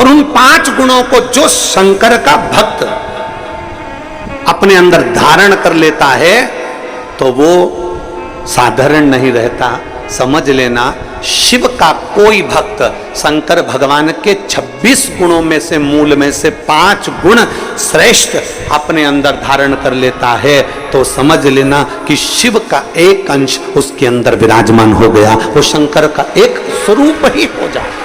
और उन 5 गुणों को जो शंकर का भक्त अपने अंदर धारण कर लेता है तो वो साधारण नहीं रहता। समझ लेना, शिव का कोई भक्त शंकर भगवान के 26 गुणों में से मूल में से 5 गुण श्रेष्ठ अपने अंदर धारण कर लेता है तो समझ लेना कि शिव का एक अंश उसके अंदर विराजमान हो गया, वो शंकर का एक स्वरूप ही हो जाए।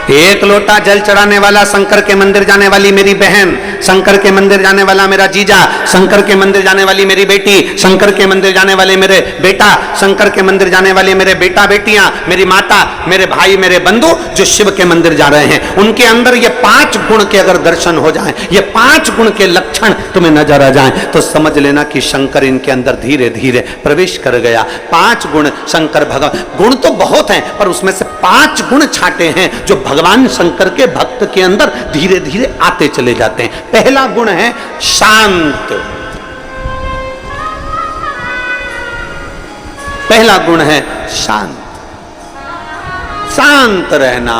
एक लोटा जल चढ़ाने वाला शंकर के मंदिर जाने वाली मेरी बहन, शंकर के मंदिर जाने वाला मेरा जीजा, शंकर के मंदिर जाने वाली मेरी बेटी, शंकर के मंदिर जाने वाले मेरे बेटा, शंकर के मंदिर जाने वाले मेरे बेटा बेटियां, मेरी माता, मेरे भाई, मेरे बंधु जो शिव के मंदिर जा रहे हैं, उनके अंदर ये 5 गुण के अगर दर्शन हो जाएं, ये 5 गुण के लक्षण तुम्हें नजर आ जाएं तो समझ लेना कि शंकर इनके अंदर धीरे धीरे प्रवेश कर गया। 5 गुण शंकर भगवान, गुण तो बहुत हैं पर उसमें से 5 गुण छाटे हैं जो भगवान शंकर के भक्त के अंदर धीरे धीरे आते चले जाते हैं। पहला गुण है शांत। पहला गुण है शांत, शांत रहना।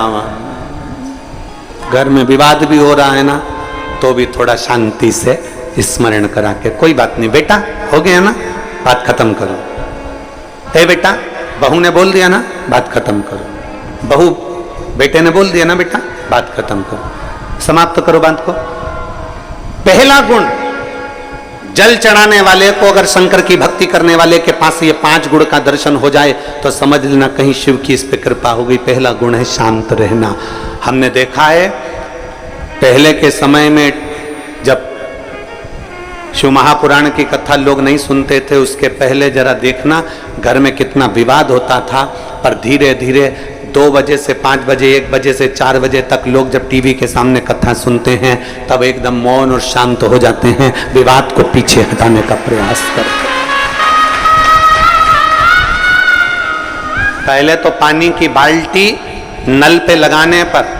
घर में विवाद भी हो रहा है ना तो भी थोड़ा शांति से स्मरण करा के, कोई बात नहीं बेटा, हो गया ना, बात खत्म करो। हे बेटा, बहू ने बोल दिया ना, बात खत्म करो। बहू बेटे ने बोल दिया ना बेटा, बात खत्म करो, समाप्त करो बात को। पहला गुण, जल चढ़ाने वाले को अगर शंकर की भक्ति करने वाले के पास ये 5 गुण का दर्शन हो जाए तो समझ लेना कहीं शिव की इस पे कृपा हो गई। पहला गुण है शांत रहना। हमने देखा है पहले के समय में जब शिव महापुराण की कथा लोग नहीं सुनते थे, उसके पहले जरा देखना घर में कितना विवाद होता था, पर धीरे धीरे 2 बजे से 5 बजे, 1 बजे से 4 बजे तक लोग जब टीवी के सामने कथा सुनते हैं तब एकदम मौन और शांत हो जाते हैं, विवाद को पीछे हटाने का प्रयास करते हैं। पहले तो पानी की बाल्टी नल पे लगाने पर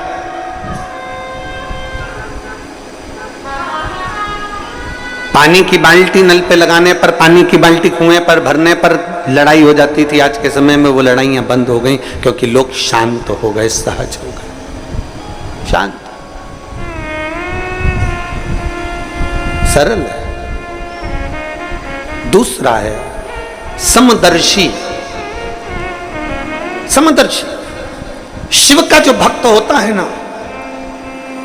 पानी की बाल्टी नल पे लगाने पर, पानी की बाल्टी कुएं पर भरने पर लड़ाई हो जाती थी। आज के समय में वो लड़ाइयां बंद हो गई क्योंकि लोग शांत हो गए, सहज हो गए। शांत, सरल है। दूसरा है समदर्शी। समदर्शी, शिव का जो भक्त होता है ना,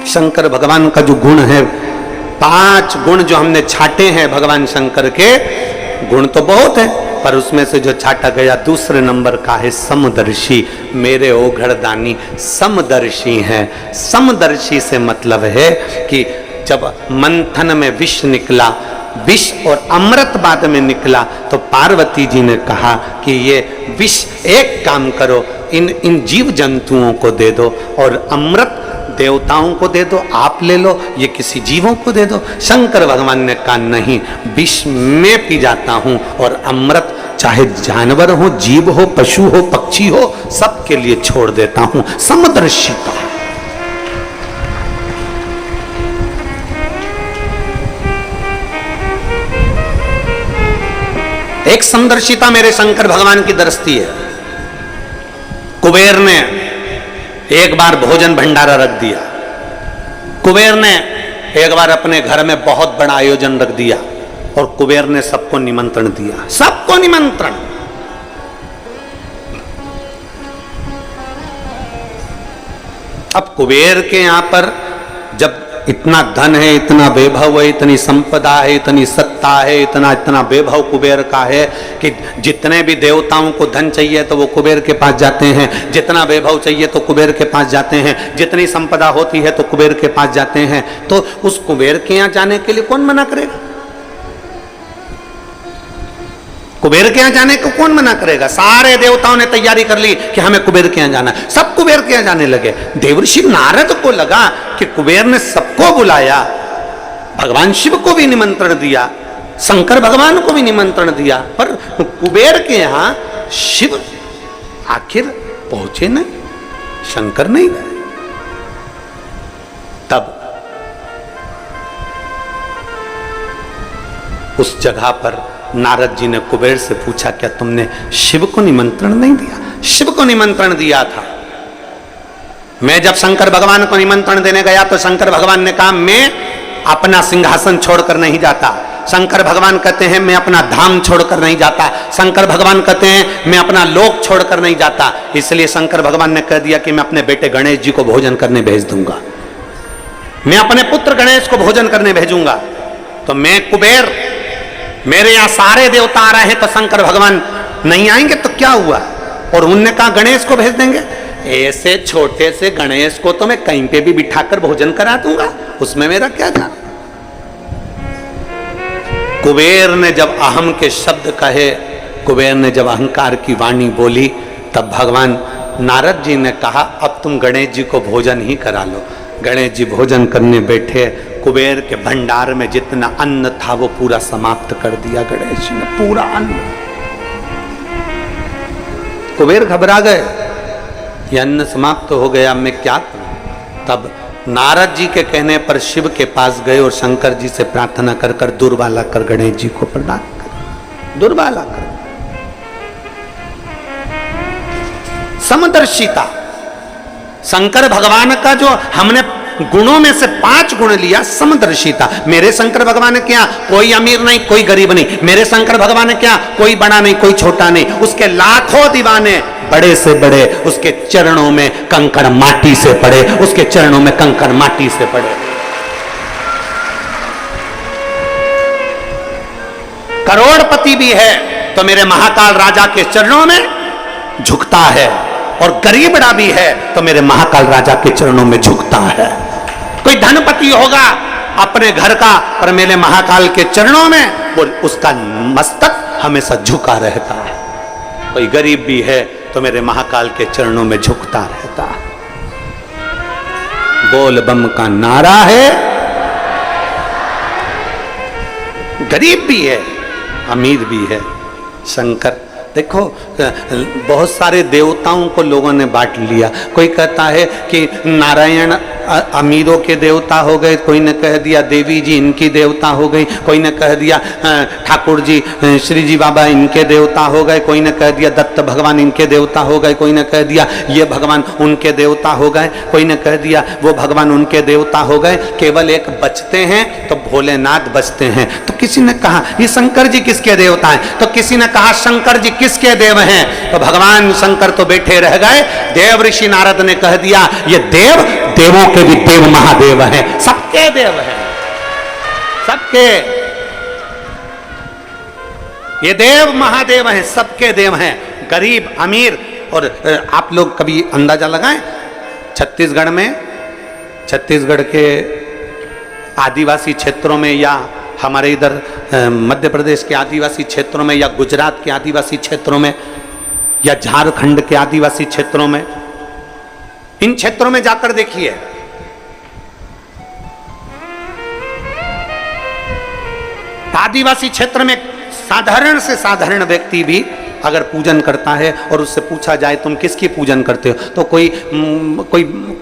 शंकर भगवान का जो गुण है, 5 गुण जो हमने छाटे हैं भगवान शंकर के, गुण तो बहुत है पर उसमें से जो छाटा गया दूसरे नंबर का है समदर्शी। मेरे ओघड़दानी समदर्शी हैं। समदर्शी से मतलब है कि जब मंथन में विष निकला, विष और अमृत बाद में निकला तो पार्वती जी ने कहा कि ये विष एक काम करो, इन जीव जंतुओं को दे दो और अमृत देवताओं को दे दो, आप ले लो, ये किसी जीवों को दे दो। शंकर भगवान ने कहा नहीं, विष में पी जाता हूं और अमृत चाहे जानवर हो, जीव हो, पशु हो, पक्षी हो, सबके लिए छोड़ देता हूं। समदर्शिता, एक समदर्शिता मेरे शंकर भगवान की दृष्टि है। कुबेर ने एक बार भोजन भंडारा रख दिया, कुबेर ने एक बार अपने घर में बहुत बड़ा आयोजन रख दिया और कुबेर ने सबको निमंत्रण दिया, सबको निमंत्रण। अब कुबेर के यहां पर जब इतना धन है, इतना वैभव है, इतनी संपदा है, इतनी सत्ता है, इतना वैभव कुबेर का है कि जितने भी देवताओं को धन चाहिए तो वो कुबेर के पास जाते हैं, जितना वैभव चाहिए तो कुबेर के पास जाते हैं, जितनी संपदा होती है तो कुबेर के पास जाते हैं। तो उस कुबेर के यहाँ जाने के लिए कौन मना करेगा? कुबेर के यहाँ जाने को कौन मना करेगा? सारे देवताओं ने तैयारी कर ली कि हमें कुबेर के यहाँ जाना है, सब कुबेर के यहाँ जाने लगे। देवर्षि नारद को लगा कि कुबेर ने सबको बुलाया, भगवान शिव को भी निमंत्रण दिया, शंकर भगवान को भी निमंत्रण दिया, पर कुबेर के यहाँ शिव आखिर पहुंचे नहीं, शंकर नहीं गए। तब उस जगह पर नारद जी ने कुबेर से पूछा, क्या तुमने शिव को निमंत्रण नहीं दिया? शिव को निमंत्रण दिया था। मैं जब शंकर भगवान को निमंत्रण देने गया तो शंकर भगवान ने कहा मैं अपना सिंहासन छोड़कर नहीं जाता। शंकर भगवान कहते हैं मैं अपना धाम छोड़कर नहीं जाता। शंकर भगवान कहते हैं मैं अपना लोक छोड़कर नहीं जाता। इसलिए शंकर भगवान ने कह दिया कि मैं अपने बेटे गणेश जी को भोजन करने भेज दूंगा, मैं अपने पुत्र गणेश को भोजन करने भेजूंगा। तो मैं कुबेर, मेरे यहां सारे देवता आ रहे हैं तो शंकर भगवान नहीं आएंगे तो क्या हुआ? और उनने कहा गणेश को भेज देंगे। ऐसे छोटे से गणेश को तो मैं कहीं पे भी बिठाकर भोजन करा दूंगा, उसमें मेरा क्या जाना। कुबेर ने जब अहम के शब्द कहे, कुबेर ने जब अहंकार की वाणी बोली, तब भगवान नारद जी ने कहा अब तुम गणेश जी को भोजन ही करा लो। गणेश जी भोजन करने बैठे, कुबेर के भंडार में जितना अन्न था वो पूरा समाप्त कर दिया गणेश जी ने, पूरा अन्न। कुबेर घबरा गए, ये अन्न समाप्त हो गया, मैं क्या करूं? तब नारद जी के कहने पर शिव के पास गए और शंकर जी से प्रार्थना कर कर दुर्वाला कर गणेश जी को प्रदान कर, दुर्वाला कर। समदर्शिता, शंकर भगवान का जो हमने गुणों में से 5 गुण लिया, समदर्शिता। मेरे शंकर भगवान ने क्या, कोई अमीर नहीं कोई गरीब नहीं। मेरे शंकर भगवान ने क्या, कोई बड़ा नहीं कोई छोटा नहीं। उसके लाखों दीवाने, बड़े से बड़े, उसके चरणों में कंकड़ माटी से पड़े, उसके चरणों में कंकड़ माटी से पड़े। करोड़पति भी है तो मेरे महाकाल राजा के चरणों में झुकता है, और गरीबड़ा भी है तो मेरे महाकाल राजा के चरणों में झुकता है। कोई धनपति होगा अपने घर का, पर मेरे महाकाल के चरणों में वो उसका मस्तक हमेशा झुका रहता है। कोई गरीब भी है तो मेरे महाकाल के चरणों में झुकता रहता है। बोल बम का नारा है। गरीब भी है अमीर भी है। शंकर देखो, बहुत सारे देवताओं को लोगों ने बांट लिया। कोई कहता है कि नारायण अमीरों के देवता हो गए, कोई ने कह दिया देवी जी इनकी देवता हो गई, कोई ने कह दिया ठाकुर जी श्री जी बाबा इनके देवता हो गए, कोई ने कह दिया दत्त भगवान इनके देवता हो गए, कोई ने कह दिया ये भगवान उनके देवता हो गए, कोई ने कह दिया वो भगवान उनके देवता हो गए। केवल एक बचते हैं तो भोलेनाथ बचते हैं। तो किसी ने कहा ये शंकर जी किसके देवता हैं, तो किसी ने कहा शंकर जी किसके देव हैं, तो भगवान शंकर तो बैठे रह गए। देव ऋषि नारद ने कह दिया ये देव देवों के भी देव महादेव हैं, सबके देव हैं, सबके ये देव महादेव हैं, सबके देव हैं, गरीब अमीर। और आप लोग कभी अंदाजा लगाएं, छत्तीसगढ़ में, छत्तीसगढ़ के आदिवासी क्षेत्रों में, या हमारे इधर मध्य प्रदेश के आदिवासी क्षेत्रों में, या गुजरात के आदिवासी क्षेत्रों में, या झारखंड के आदिवासी क्षेत्रों में, इन क्षेत्रों में जाकर देखिए, आदिवासी क्षेत्र में साधारण से साधारण व्यक्ति भी अगर पूजन करता है और उससे पूछा जाए तुम किसकी पूजन करते हो, तो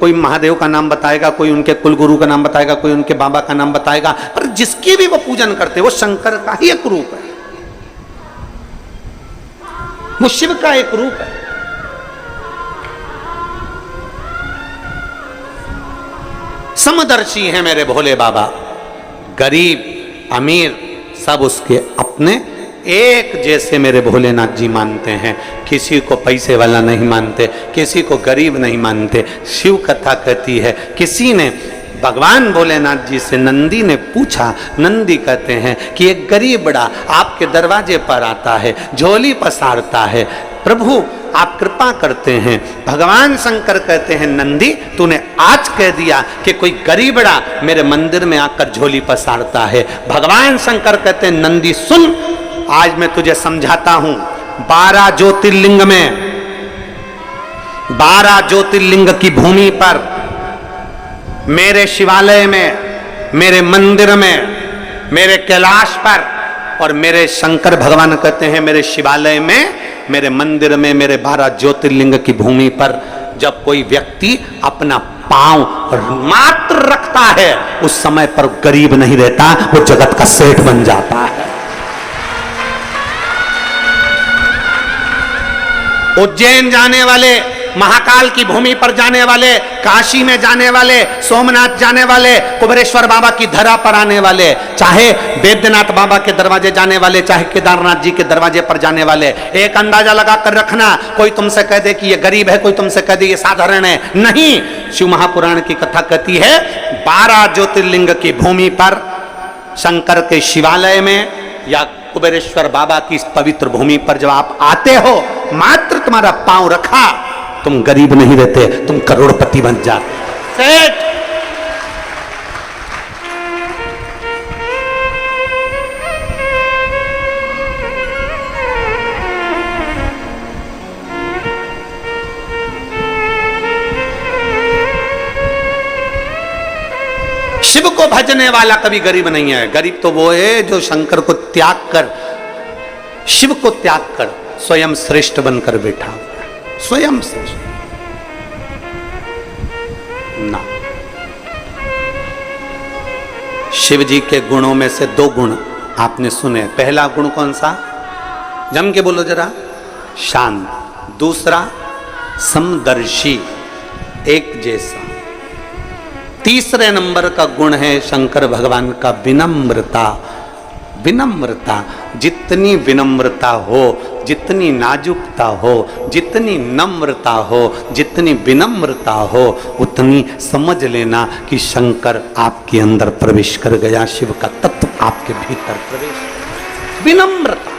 कोई महादेव का नाम बताएगा, कोई उनके कुलगुरु का नाम बताएगा, कोई उनके बाबा का नाम बताएगा, पर जिसकी भी वो पूजन करते हैं वो शंकर का ही एक रूप है, वो शिव का एक रूप है। समदर्शी है मेरे भोले बाबा, गरीब अमीर सब उसके अपने एक जैसे मेरे भोलेनाथ जी मानते हैं। किसी को पैसे वाला नहीं मानते, किसी को गरीब नहीं मानते। शिव कथा कहती है, किसी ने भगवान भोलेनाथ जी से नंदी ने पूछा, नंदी कहते हैं कि एक गरीब बड़ा आपके दरवाजे पर आता है, झोली पसारता है, प्रभु आप कृपा करते हैं। भगवान शंकर कहते हैं नंदी तूने आज कह दिया कि कोई गरीबड़ा मेरे मंदिर में आकर झोली पसारता है। भगवान शंकर कहते हैं नंदी सुन, आज मैं तुझे समझाता हूं। 12 ज्योतिर्लिंग में, 12 ज्योतिर्लिंग की भूमि पर, मेरे शिवालय में, मेरे मंदिर में, मेरे कैलाश पर, और मेरे शंकर भगवान कहते हैं मेरे शिवालय में, मेरे मंदिर में, मेरे 12 ज्योतिर्लिंग की भूमि पर जब कोई व्यक्ति अपना पांव मात्र रखता है उस समय पर गरीब नहीं रहता, वो जगत का सेठ बन जाता है। उज्जैन जाने वाले महाकाल की भूमि पर जाने वाले, काशी में जाने वाले, सोमनाथ जाने वाले, कुबेरेश्वर बाबा की धरा पर आने वाले, चाहे बैद्यनाथ बाबा के दरवाजे जाने वाले, चाहे केदारनाथ जी के दरवाजे पर जाने वाले, एक अंदाजा लगा कर रखना, कोई तुमसे कह दे कि ये गरीब है, कोई तुमसे कह दे ये साधारण है, नहीं। शिव महापुराण की कथा कहती है 12 ज्योतिर्लिंग की भूमि पर, शंकर के शिवालय में या कुबेरेश्वर बाबा की इस पवित्र भूमि पर जब आप आते हो, मात्र तुम्हारा पांव रखा, तुम गरीब नहीं रहते, तुम करोड़पति बन जाते। सेठ शिव को भजने वाला कभी गरीब नहीं है। गरीब तो वो है जो शंकर को त्याग कर, शिव को त्याग कर स्वयं श्रेष्ठ बनकर बैठा, स्वयं श्रेष्ठ ना। शिव जी के गुणों में से 2 गुण आपने सुने। पहला गुण कौन सा? जम के बोलो जरा। शांत। दूसरा समदर्शी, एक जैसा। तीसरे नंबर का गुण है शंकर भगवान का विनम्रता। विनम्रता, जितनी विनम्रता हो, जितनी नाजुकता हो, जितनी नम्रता हो, जितनी विनम्रता हो, उतनी समझ लेना कि शंकर आपके अंदर प्रवेश कर गया, शिव का तत्व आपके भीतर प्रवेश। विनम्रता।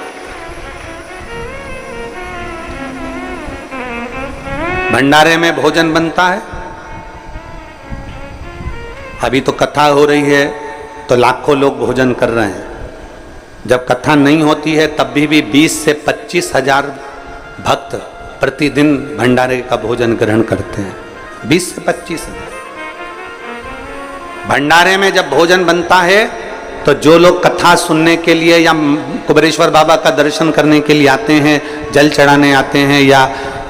भंडारे में भोजन बनता है, अभी तो कथा हो रही है तो लाखों लोग भोजन कर रहे हैं। जब कथा नहीं होती है तब भी 20 से 25 हजार भक्त प्रतिदिन भंडारे का भोजन ग्रहण करते हैं। 20 से 25 हजार। भंडारे में जब भोजन बनता है तो जो लोग कथा सुनने के लिए या कुबेरेश्वर बाबा का दर्शन करने के लिए आते हैं, जल चढ़ाने आते हैं, या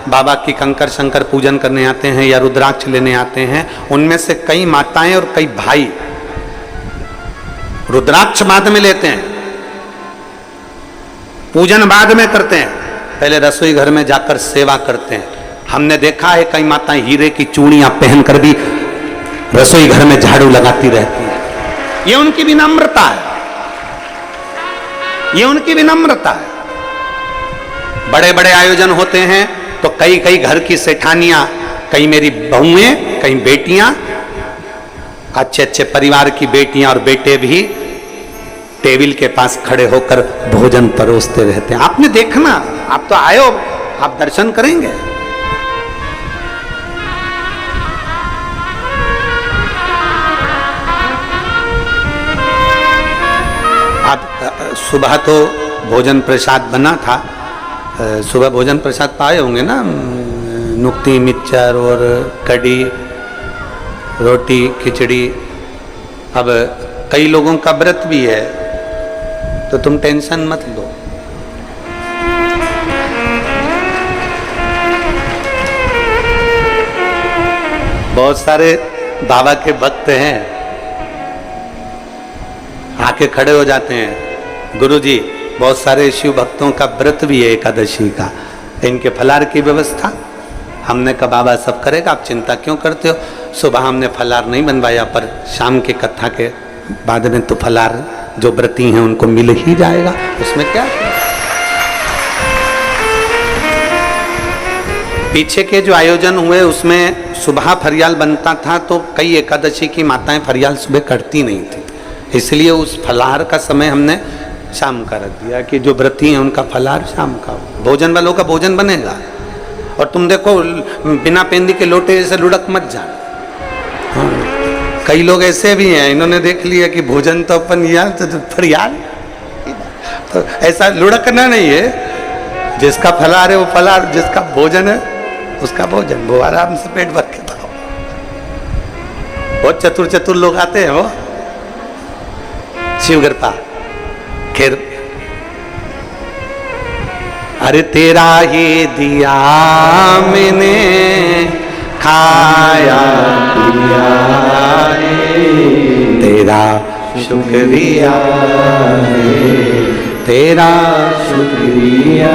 बाबा की कंकर शंकर पूजन करने आते हैं, या रुद्राक्ष लेने आते हैं, उनमें से कई माताएं और कई भाई रुद्राक्ष बाद में लेते हैं, पूजन बाद में करते हैं, पहले रसोई घर में जाकर सेवा करते हैं। हमने देखा है कई माताएं हीरे की चूड़ियां पहनकर भी रसोई घर में झाड़ू लगाती रहती हैं। ये उनकी विनम्रता है, ये उनकी विनम्रता है। बड़े बड़े आयोजन होते हैं तो कई कई घर की सेठानियां, कई मेरी बहुएं, कई बेटियां, अच्छे अच्छे परिवार की बेटियां और बेटे भी टेबल के पास खड़े होकर भोजन परोसते रहते हैं। आपने देखना, आप तो आए हो, आप दर्शन करेंगे। आप सुबह तो भोजन प्रसाद बना था, सुबह भोजन प्रसाद पाए होंगे ना, नुक्ती, मिक्सचर और कड़ी, रोटी, खिचड़ी। अब कई लोगों का व्रत भी है तो तुम टेंशन मत लो। बहुत सारे बाबा के भक्त हैं, आके खड़े हो जाते हैं, गुरुजी बहुत सारे शिव भक्तों का व्रत भी है एकादशी का, इनके फलार की व्यवस्था। हमने कहा बाबा सब करेगा, आप चिंता क्यों करते हो। सुबह हमने फलार नहीं बनवाया, पर शाम के कथा के बाद में तो फलार जो व्रती हैं उनको मिल ही जाएगा, उसमें क्या। पीछे के जो आयोजन हुए उसमें सुबह फरियाल बनता था, तो कई एकादशी की माताएं फरियाल सुबह करती नहीं थी, इसलिए उस फलार का समय हमने शाम का रख दिया कि जो व्रती हैं उनका फलार शाम का, भोजन वालों का भोजन बनेगा। और तुम देखो बिना पेंदी के लोटे जैसे लुढ़क मत जा। कई लोग ऐसे भी हैं, इन्होंने देख लिया कि भोजन तो अपन यार तो फरियाल, तो ऐसा लुढ़कना नहीं है। जिसका फलार है वो फलार, जिसका भोजन है उसका भोजन, वो आराम से पेट भर के खाओ। बहुत चतुर चतुर लोग आते हैं वो शिव कृपा। खैर, अरे तेरा ही दिया मैंने खाया पिया तेरा शुक्रिया, तेरा शुक्रिया।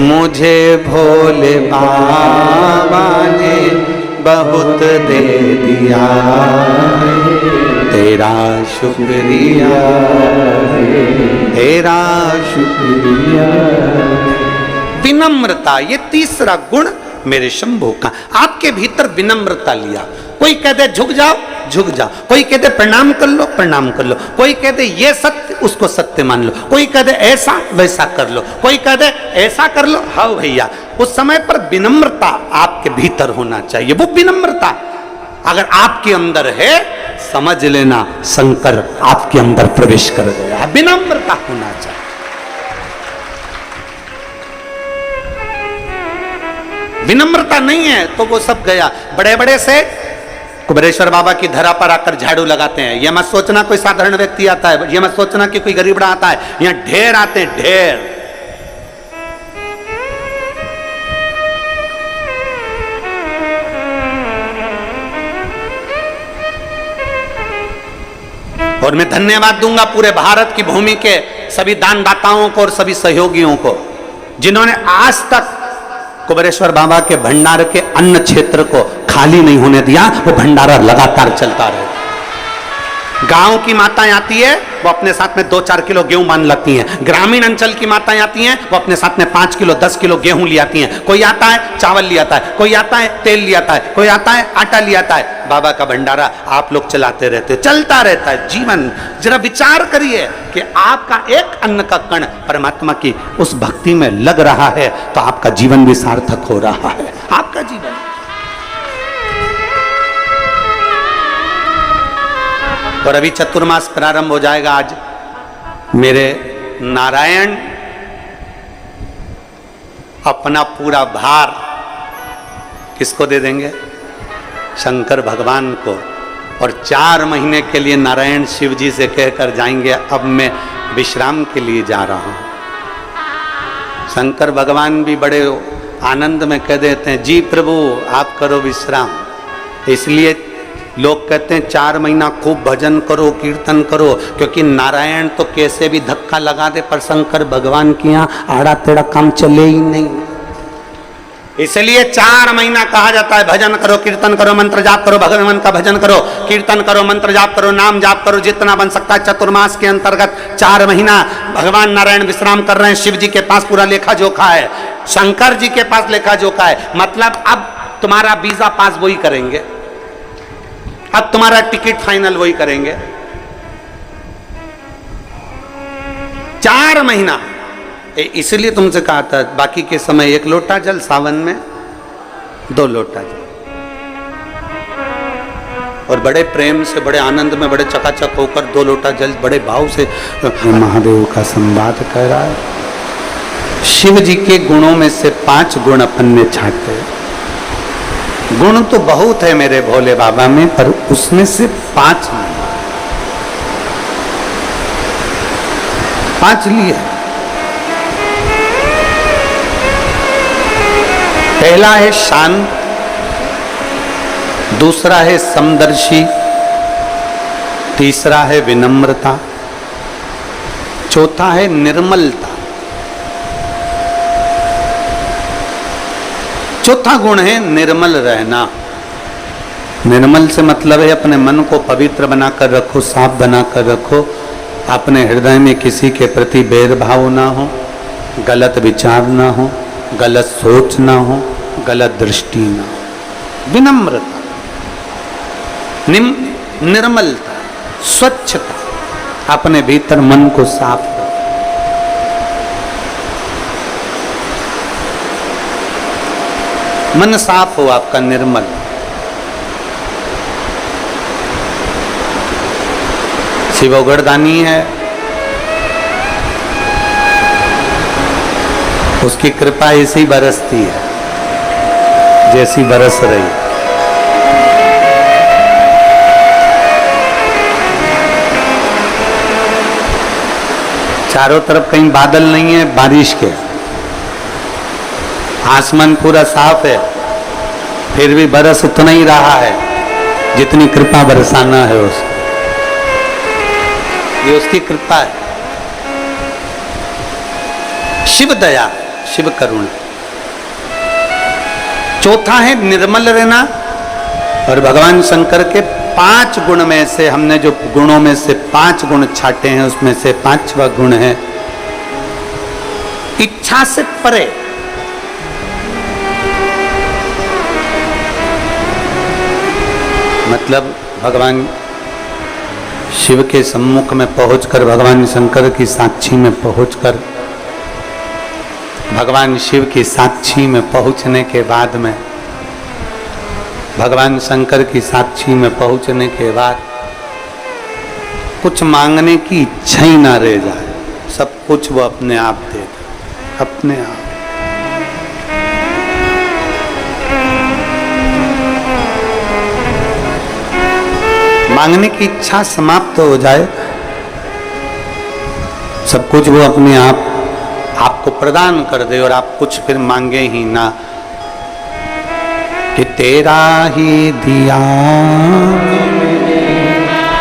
मुझे भोले बाबा ने बहुत दे दिया, तेरा शुक्रिया, तेरा शुक्रिया। विनम्रता, ये तीसरा गुण मेरे शंभू का। आपके भीतर विनम्रता लिया। कोई कह दे झुक जाओ, झुक जाओ। कोई कह दे प्रणाम कर लो, प्रणाम कर लो। कोई कह दे ये सत्य, उसको सत्य मान लो। कोई कह दे ऐसा, वैसा कर लो। कोई कह दे ऐसा कर लो, हाँ भैया। उस समय पर विनम्रता आपके भीतर होना चाहिए। वो विनम्रता अगर आपके अंदर है, समझ लेना शंकर आपके अंदर प्रवेश कर गया। विनम्रता होना चाहिए। विनम्रता नहीं है तो वो सब गया। बड़े बड़े से कुबेरेश्वर बाबा की धरा पर आकर झाड़ू लगाते हैं। यह मत सोचना कोई साधारण व्यक्ति आता है, यह मत सोचना कि कोई गरीबड़ा आता है। यहां ढेर आते हैं, ढेर। और मैं धन्यवाद दूंगा पूरे भारत की भूमि के सभी दानदाताओं को और सभी सहयोगियों को, जिन्होंने आज तक कुबेरेश्वर बाबा के भंडार के अन्न क्षेत्र को खाली नहीं होने दिया। वो भंडारा लगातार चलता रहे। गांव की माताएं आती है, वो अपने साथ में 2-4 किलो गेहूं बांध लगती हैं। ग्रामीण अंचल की माताएं आती हैं, वो अपने साथ में 5 किलो 10 किलो गेहूं ले आती हैं। कोई आता है चावल ले आता है, कोई आता है तेल ले आता है, कोई आता है आटा ले आता है। बाबा का भंडारा आप लोग चलाते रहते, चलता रहता है जीवन। जरा विचार करिए कि आपका एक अन्न का कण परमात्मा की उस भक्ति में लग रहा है तो आपका जीवन भी सार्थक हो रहा है। आपका जीवन। और अभी चतुर्मास प्रारंभ हो जाएगा। आज मेरे नारायण अपना पूरा भार किसको दे देंगे? शंकर भगवान को। और 4 महीने के लिए नारायण शिव जी से कहकर जाएंगे अब मैं विश्राम के लिए जा रहा हूं। शंकर भगवान भी बड़े आनंद में कह देते हैं जी प्रभु आप करो विश्राम। इसलिए लोग कहते हैं 4 महीना खूब भजन करो, कीर्तन करो, क्योंकि नारायण तो कैसे भी धक्का लगा दे पर शंकर भगवान के यहाँ आड़ा टेढ़ा काम चले ही नहीं। इसलिए 4 महीना कहा जाता है भजन करो, कीर्तन करो, मंत्र जाप करो, भगवान का भजन करो, कीर्तन करो, मंत्र जाप करो, नाम जाप करो, जितना बन सकता है। चतुर्मास के अंतर्गत 4 महीना भगवान नारायण विश्राम कर रहे हैं। शिव जी के पास पूरा लेखा जोखा है, शंकर जी के पास लेखा जोखा है। मतलब अब तुम्हारा वीजा पास वही करेंगे, अब तुम्हारा टिकट फाइनल वही करेंगे। 4 महीना। इसलिए तुमसे कहा था बाकी के समय 1 लोटा जल, सावन में 2 लोटा जल। और बड़े प्रेम से, बड़े आनंद में, बड़े चकाचक होकर 2 लोटा जल बड़े भाव से महादेव का संवाद कर रहा है। शिव जी के गुणों में से 5 गुण अपन में छांटे। गुण तो बहुत है मेरे भोले बाबा में, पर उसमें से 5 लिए। पहला है शांत, दूसरा है समदर्शी, तीसरा है विनम्रता, चौथा है निर्मलता। चौथा गुण है निर्मल रहना। निर्मल से मतलब है अपने मन को पवित्र बनाकर रखो, साफ बनाकर रखो। अपने हृदय में किसी के प्रति भेदभाव ना हो, गलत विचार ना हो, गलत सोच ना हो, गलत दृष्टि ना हो। विनम्रता, निर्मलता, स्वच्छता, अपने भीतर मन को साफ रखो। मन साफ हो आपका, निर्मल। शिवगढ़दानी है, उसकी कृपा ऐसी बरसती है जैसी बरस रही। चारों तरफ कहीं बादल नहीं है बारिश के, आसमान पूरा साफ है, फिर भी बरस उतना ही रहा है जितनी कृपा बरसाना है उसको। ये उसकी कृपा है। शिव दया, शिव करुण। चौथा है निर्मल रहना। और भगवान शंकर के 5 गुण में से हमने जो गुणों में से 5 गुण छाटे हैं उसमें से 5वां गुण है इच्छा से परे। मतलब भगवान शिव के सम्मुख में पहुंचकर, भगवान शंकर की साक्षी में पहुंचकर, भगवान शिव की साक्षी में पहुंचने के बाद में, भगवान शंकर की साक्षी में पहुंचने के बाद कुछ मांगने की इच्छा ही ना रह जाए, सब कुछ वो अपने आप दे दे, अपने आप। मांगने की इच्छा समाप्त हो जाए, सब कुछ वो अपने आप आपको प्रदान कर दे और आप कुछ फिर मांगे ही ना। कि तेरा ही दिया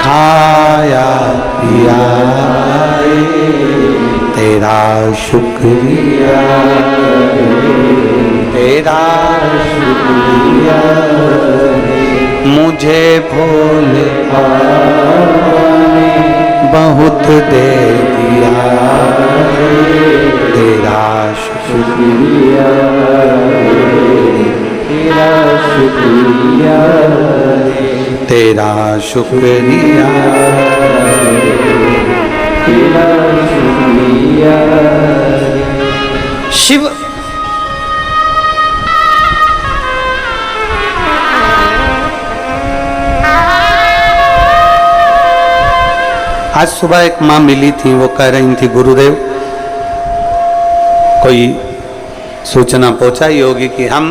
खाया पिया तेरा शुक्रिया, तेरा शुक्रिया मुझे भोले बहुत दे दिया, तेरा शुक्रिया, तेरा शुक्रिया, तेरा शुक्रिया, तेरा शुक्रिया। शिव आज सुबह एक माँ मिली थी, वो कह रही थी गुरुदेव कोई सूचना पहुंचाई होगी कि हम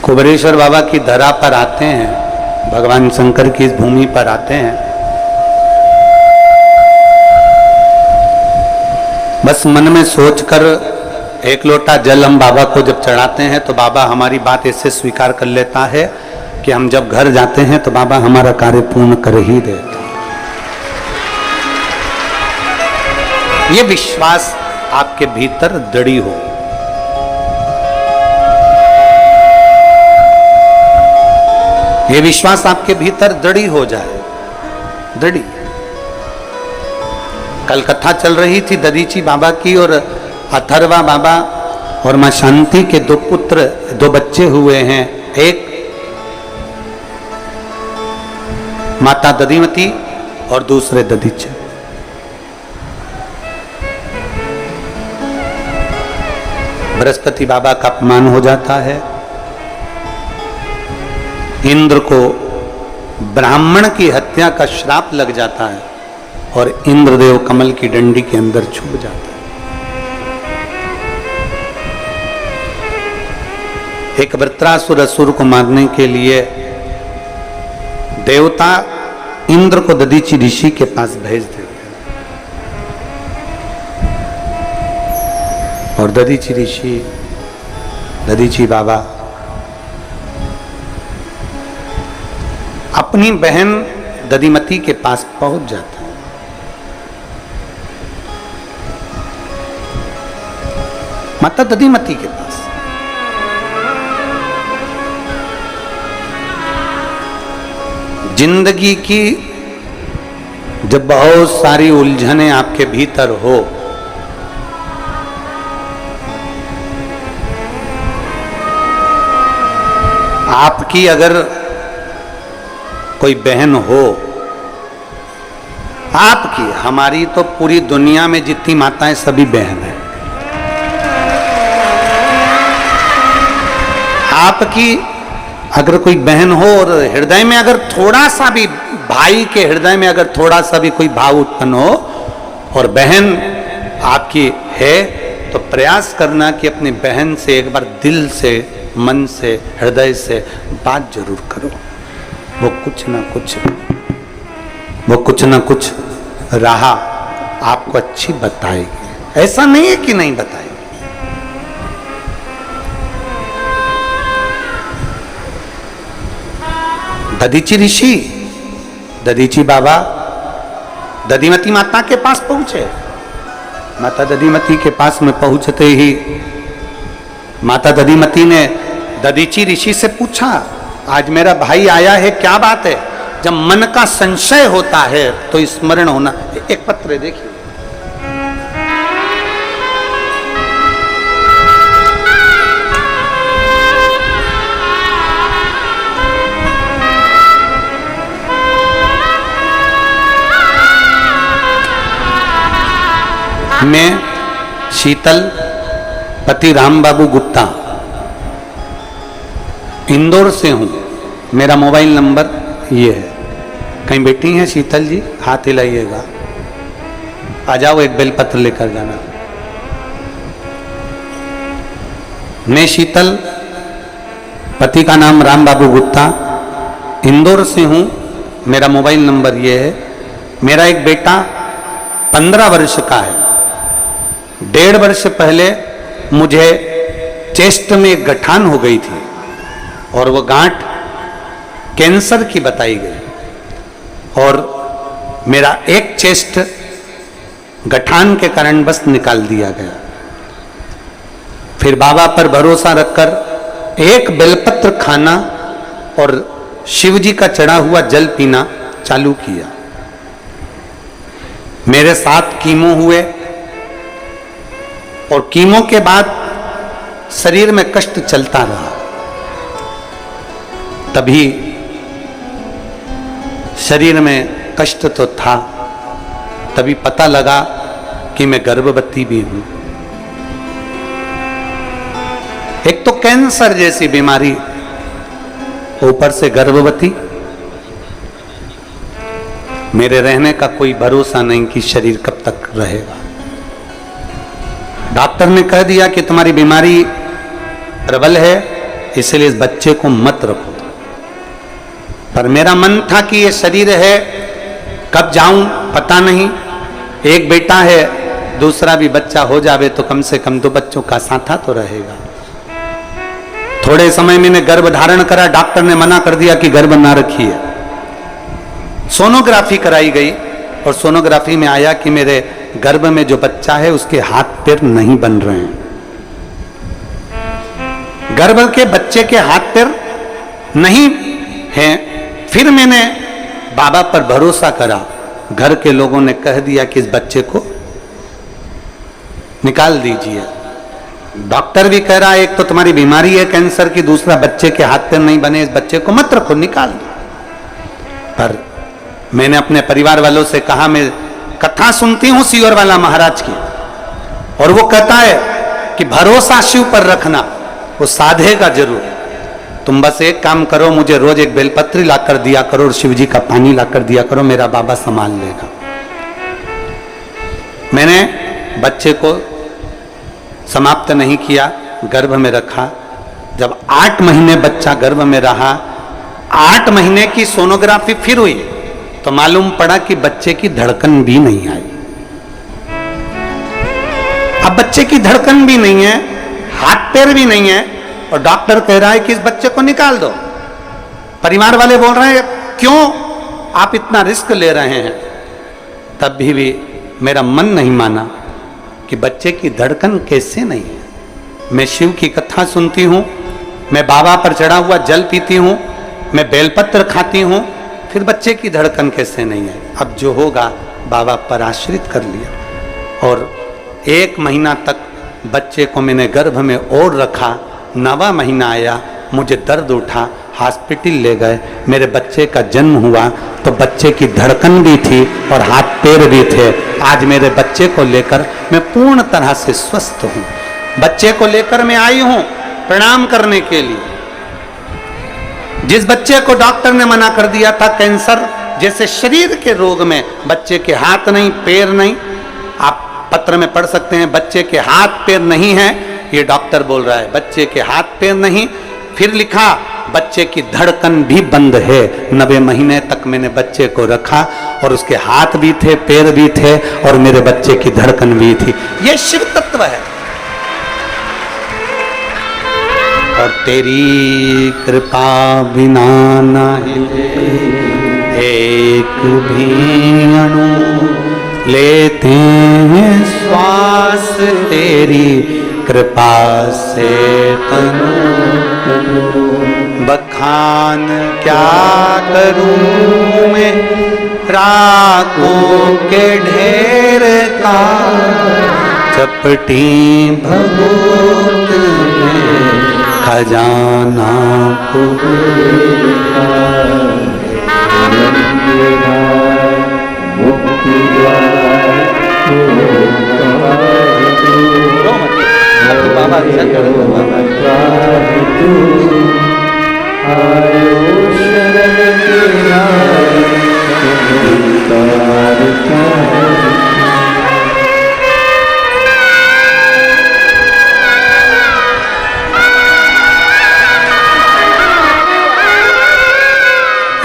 कुबेरेश्वर बाबा की धरा पर आते हैं, भगवान शंकर की इस भूमि पर आते हैं, बस मन में सोचकर एक लोटा जल हम बाबा को जब चढ़ाते हैं तो बाबा हमारी बात ऐसे स्वीकार कर लेता है कि हम जब घर जाते हैं तो बाबा हमारा कार्य पूर्ण कर ही देता। ये विश्वास आपके भीतर दृढ़ हो। ये विश्वास आपके भीतर दृढ़ हो जाए, दृढ़। कल कथा चल रही थी दधीची बाबा की और अथर्वा बाबा और मां शांति के 2 पुत्र, 2 बच्चे हुए हैं। एक माता दधिमती और दूसरे दधीचे। बृहस्पति बाबा का अपमान हो जाता है, इंद्र को ब्राह्मण की हत्या का श्राप लग जाता है और इंद्रदेव कमल की डंडी के अंदर छुप जाता है। एक वृत्रासुर असुर को मारने के लिए देवता इंद्र को दधीची ऋषि के पास भेज देते हैं और दधीची ऋषि, दधीची बाबा अपनी बहन दधिमती के पास पहुंच जाता है। माता दधिमती के पास जिंदगी की जब बहुत सारी उलझनें आपके भीतर हो, आपकी अगर कोई बहन हो, आपकी, हमारी तो पूरी दुनिया में जितनी माताएं सभी बहन हैं, आपकी अगर कोई बहन हो और हृदय में अगर थोड़ा सा भी, भाई के हृदय में अगर थोड़ा सा भी कोई भाव उत्पन्न हो और बहन आपकी है, तो प्रयास करना कि अपनी बहन से एक बार दिल से, मन से, हृदय से बात जरूर करो। वो कुछ ना कुछ राह आपको अच्छी बताएगी। ऐसा नहीं है कि नहीं बताएगी। दधीची ऋषि, दधीची बाबा दधिमती माता के पास पहुंचे माता दधिमती के पास में पहुंचते ही माता दधिमती ने दधीची ऋषि से पूछा, आज मेरा भाई आया है, क्या बात है? जब मन का संशय होता है तो स्मरण होना। एक पत्र देखिए, मैं शीतल पति राम बाबू गुप्ता इंदौर से हूं, मेरा मोबाइल नंबर ये है। कहीं बैठी हैं शीतल जी? हाथ हिलाइएगा। आ जाओ, एक बेलपत्र लेकर जाना। मैं शीतल पति का नाम राम बाबू गुप्ता इंदौर से हूं, मेरा मोबाइल नंबर ये है। मेरा एक बेटा 15 वर्ष का है। 1.5 वर्ष पहले मुझे चेस्ट में एक गठान हो गई थी और वो गांठ कैंसर की बताई गई और मेरा एक चेस्ट गठान के कारण बस निकाल दिया गया। फिर बाबा पर भरोसा रखकर एक बेलपत्र खाना और शिव जी का चढ़ा हुआ जल पीना चालू किया। मेरे साथ कीमो हुए और कीमो के बाद शरीर में कष्ट चलता रहा। तभी शरीर में कष्ट तो था, तभी पता लगा कि मैं गर्भवती भी हूं। एक तो कैंसर जैसी बीमारी, ऊपर से गर्भवती। मेरे रहने का कोई भरोसा नहीं कि शरीर कब तक रहेगा। डॉक्टर ने कह दिया कि तुम्हारी बीमारी प्रबल है, इसलिए इस बच्चे को मत रखो। पर मेरा मन था कि ये शरीर है, कब जाऊं पता नहीं। एक बेटा है, दूसरा भी बच्चा हो जावे तो कम से कम 2 बच्चों का साथा तो रहेगा। थोड़े समय मैंने गर्भ धारण करा, डॉक्टर ने मना कर दिया कि गर्भ ना रखिए। सोनोग्राफी कराई गई और सोनोग्राफी में आया कि मेरे गर्भ में जो बच्चा है उसके हाथ पैर नहीं बन रहे हैं। गर्भ के बच्चे के हाथ पैर नहीं हैं। फिर मैंने बाबा पर भरोसा करा, घर के लोगों ने कह दिया कि इस बच्चे को निकाल दीजिए। डॉक्टर भी कह रहा है एक तो तुम्हारी बीमारी है कैंसर की, दूसरा बच्चे के हाथ पैर नहीं बने, इस बच्चे को मत रखो, निकाल दो। पर मैंने अपने परिवार वालों से कहा, मैं कथा सुनती हूं सीवर वाला महाराज की, और वो कहता है कि भरोसा शिव पर रखना, वो साधेगा जरूर। तुम बस एक काम करो, मुझे रोज एक बेलपत्री लाकर दिया करो और शिव जी का पानी लाकर दिया करो, मेरा बाबा संभाल लेगा। मैंने बच्चे को समाप्त नहीं किया, गर्भ में रखा। जब 8 महीने बच्चा गर्भ में रहा, 8 महीने की सोनोग्राफी फिर हुई तो मालूम पड़ा कि बच्चे की धड़कन भी नहीं आई। अब बच्चे की धड़कन भी नहीं है, हाथ पैर भी नहीं है, और डॉक्टर कह रहा है कि इस बच्चे को निकाल दो। परिवार वाले बोल रहे हैं क्यों आप इतना रिस्क ले रहे हैं? तब भी मेरा मन नहीं माना कि बच्चे की धड़कन कैसे नहीं है। मैं शिव की कथा सुनती हूं, मैं बाबा पर चढ़ा हुआ जल पीती हूं, मैं बेलपत्र खाती हूं, फिर बच्चे की धड़कन कैसे नहीं है? अब जो होगा बाबा पर आश्रित कर लिया। और 1 महीना तक बच्चे को मैंने गर्भ में और रखा। 9वां महीना आया, मुझे दर्द उठा, हॉस्पिटल ले गए। मेरे बच्चे का जन्म हुआ तो बच्चे की धड़कन भी थी और हाथ पैर भी थे। आज मेरे बच्चे को लेकर मैं पूर्ण तरह से स्वस्थ हूँ। बच्चे को लेकर मैं आई हूँ प्रणाम करने के लिए। जिस बच्चे को डॉक्टर ने मना कर दिया था कैंसर जैसे शरीर के रोग में, बच्चे के हाथ नहीं पैर नहीं, आप पत्र में पढ़ सकते हैं, बच्चे के हाथ पैर नहीं है, ये डॉक्टर बोल रहा है, बच्चे के हाथ पैर नहीं। फिर लिखा बच्चे की धड़कन भी बंद है। 90 महीने तक मैंने बच्चे को रखा और उसके हाथ भी थे पैर भी थे और मेरे बच्चे की धड़कन भी थी। ये शिव तत्व है। और तेरी कृपा बिना न हिले एक भी अणु, लेते हैं श्वास तेरी कृपा से तनु। बखान क्या करूं मैं रातों के ढेर का, चपटी भभूत में खजाना बाबा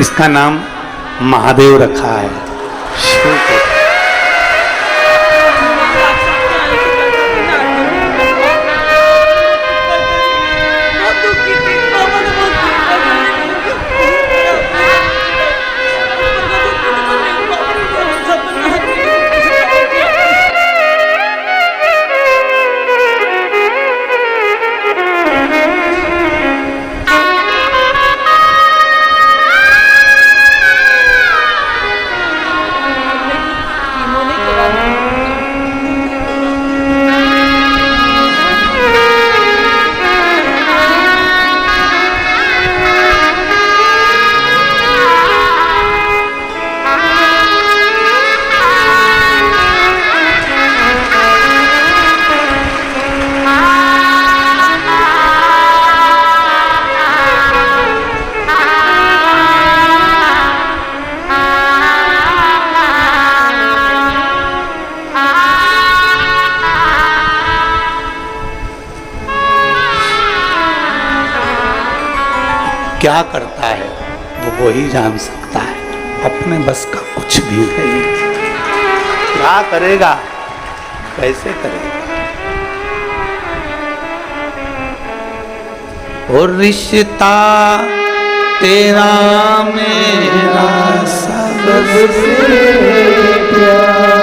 इसका नाम महादेव रखा है। क्या करता है वो ही जान सकता है, अपने बस का कुछ भी नहीं। क्या करेगा, कैसे करेगा। और रिश्ता तेरा मेरा सबसे प्यारा,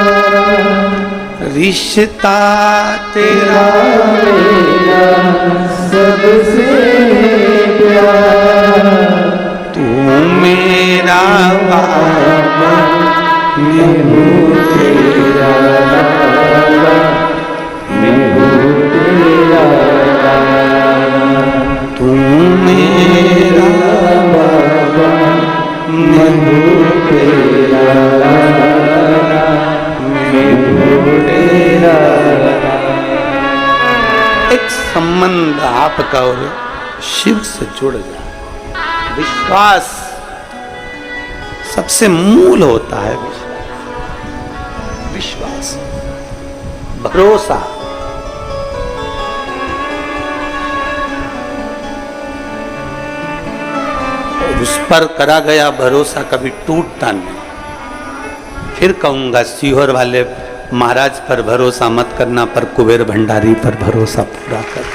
रिश्ता तेरा मेरा सबसे प्यारा, तू मेरा बाबा मैं हूँ तेरा लाला, मैं हूँ तेरा लाला, तू मेरा बाबा मैं हूँ तेरा लाला, मैं हूँ तेरा लाला। एक संबंध आपका और शिव से जुड़ जाए। विश्वास सबसे मूल होता है। विश्वास, भरोसा। उस पर करा गया भरोसा कभी टूटता नहीं। फिर कहूंगा सीहोर वाले महाराज पर भरोसा मत करना, पर कुबेर भंडारी पर भरोसा पूरा कर।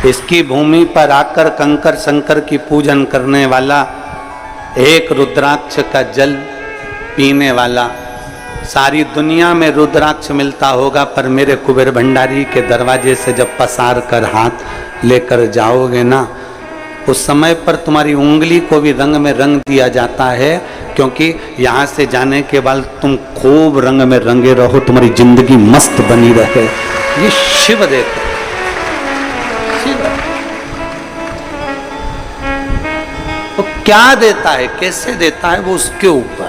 इसकी भूमि पर आकर कंकर शंकर की पूजन करने वाला, एक रुद्राक्ष का जल पीने वाला, सारी दुनिया में रुद्राक्ष मिलता होगा, पर मेरे कुबेर भंडारी के दरवाजे से जब पसार कर हाथ लेकर जाओगे ना, उस समय पर तुम्हारी उंगली को भी रंग में रंग दिया जाता है, क्योंकि यहाँ से जाने के बाद तुम खूब रंग में रंगे रहो, तुम्हारी जिंदगी मस्त बनी रहे। ये शिव देते। वो क्या देता है, कैसे देता है, वो उसके ऊपर।